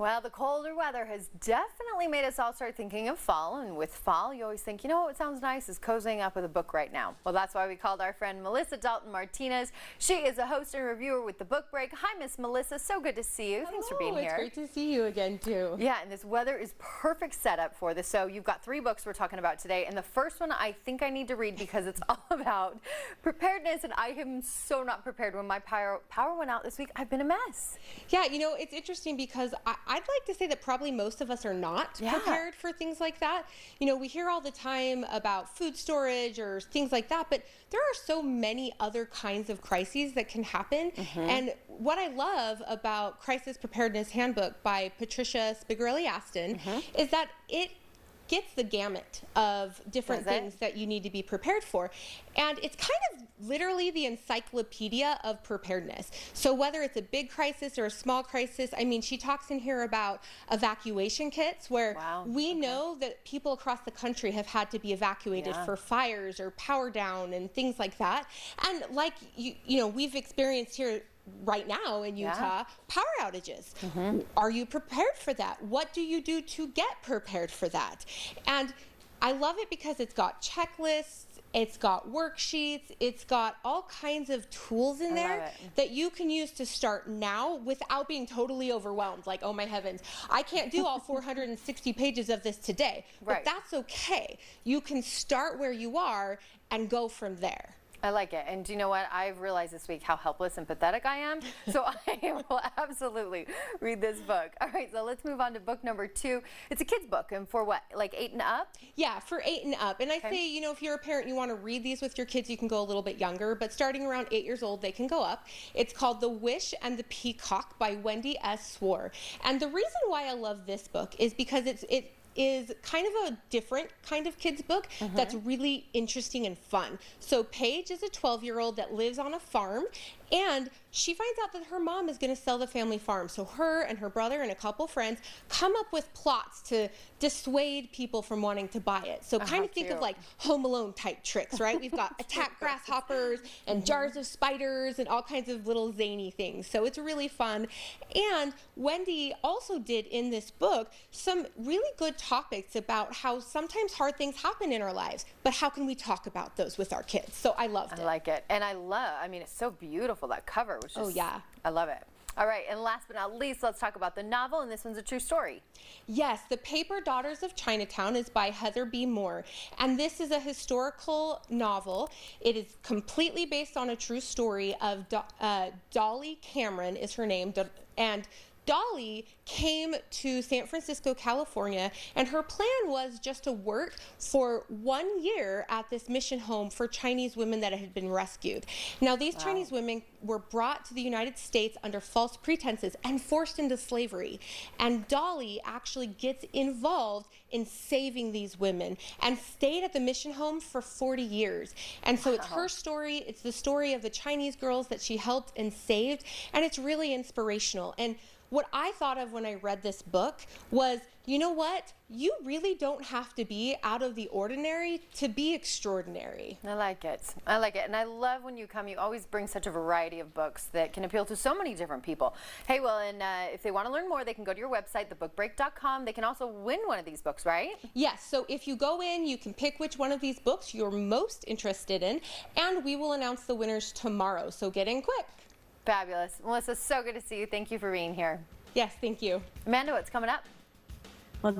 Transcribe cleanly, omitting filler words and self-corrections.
Well, the colder weather has definitely made us all start thinking of fall, and with fall, you always think, you know what sounds nice is cozying up with a book right now. Well, that's why we called our friend Melissa Dalton Martinez. She is a host and reviewer with The Book Break. Hi, Miss Melissa. So good to see you. Hello, thanks for being here. It's great to see you again, too. Yeah, and this weather is perfect setup for this. So you've got 3 books we're talking about today, and the first one I think I need to read because it's all about preparedness, and I am so not prepared. When my power went out this week, I've been a mess. Yeah, you know, it's interesting because I'd like to say that probably most of us are not prepared for things like that. You know, we hear all the time about food storage or things like that, but there are so many other kinds of crises that can happen. And what I love about Crisis Preparedness Handbook by Patricia Spigarelli-Aston is that it gets the gamut of different things that you need to be prepared for. And it's kind of literally the encyclopedia of preparedness. So whether it's a big crisis or a small crisis, I mean, she talks in here about evacuation kits where we know that people across the country have had to be evacuated for fires or power down and things like that. And like, you know, we've experienced here right now in Utah, power outages. Are you prepared for that? What do you do to get prepared for that? And I love it because it's got checklists, it's got worksheets, it's got all kinds of tools in there that you can use to start now without being totally overwhelmed. Like, oh my heavens, I can't do all 460 pages of this today. But that's okay. You can start where you are and go from there. I like it. And do you know what? I've realized this week how helpless and pathetic I am. So I will absolutely read this book. All right, so let's move on to book number 2. It's a kid's book, and for what, like 8 and up? Yeah, for 8 and up. And I say, you know, if you're a parent, you want to read these with your kids, you can go a little bit younger, but starting around 8 years old, they can go up. It's called The Wish and the Peacock by Wendy S. Swore. And the reason why I love this book is because it is kind of a different kind of kids book that's really interesting and fun. So Paige is a 12-year-old that lives on a farm, and she finds out that her mom is going to sell the family farm. So her and her brother and a couple friends come up with plots to dissuade people from wanting to buy it. So kind of think of like Home Alone type tricks, right? We've got attack grasshoppers and jars of spiders and all kinds of little zany things. So it's really fun. And Wendy also did in this book some really good topics about how sometimes hard things happen in our lives, but how can we talk about those with our kids? So I loved it. I like it. And I mean, it's so beautiful. That cover was just, I love it. All right, and last but not least, let's talk about the novel, and this one's a true story. Yes, The Paper Daughters of Chinatown is by Heather B. Moore, and this is a historical novel. It is completely based on a true story of Dolly Cameron is her name, and Dolly came to San Francisco, California, and her plan was just to work for 1 year at this mission home for Chinese women that had been rescued. Now, these Chinese women were brought to the United States under false pretenses and forced into slavery. And Dolly actually gets involved in saving these women and stayed at the mission home for 40 years. And so it's her story. It's the story of the Chinese girls that she helped and saved, and it's really inspirational. And what I thought of when I read this book was, you know what? You really don't have to be out of the ordinary to be extraordinary. I like it. I like it. And I love when you come, you always bring such a variety of books that can appeal to so many different people. Hey, well, and if they want to learn more, they can go to your website, thebookbreak.com. They can also win one of these books, right? Yes. So if you go in, you can pick which one of these books you're most interested in, and we will announce the winners tomorrow. So get in quick. Fabulous. Melissa, so good to see you. Thank you for being here. Yes, thank you. Amanda, what's coming up? Well,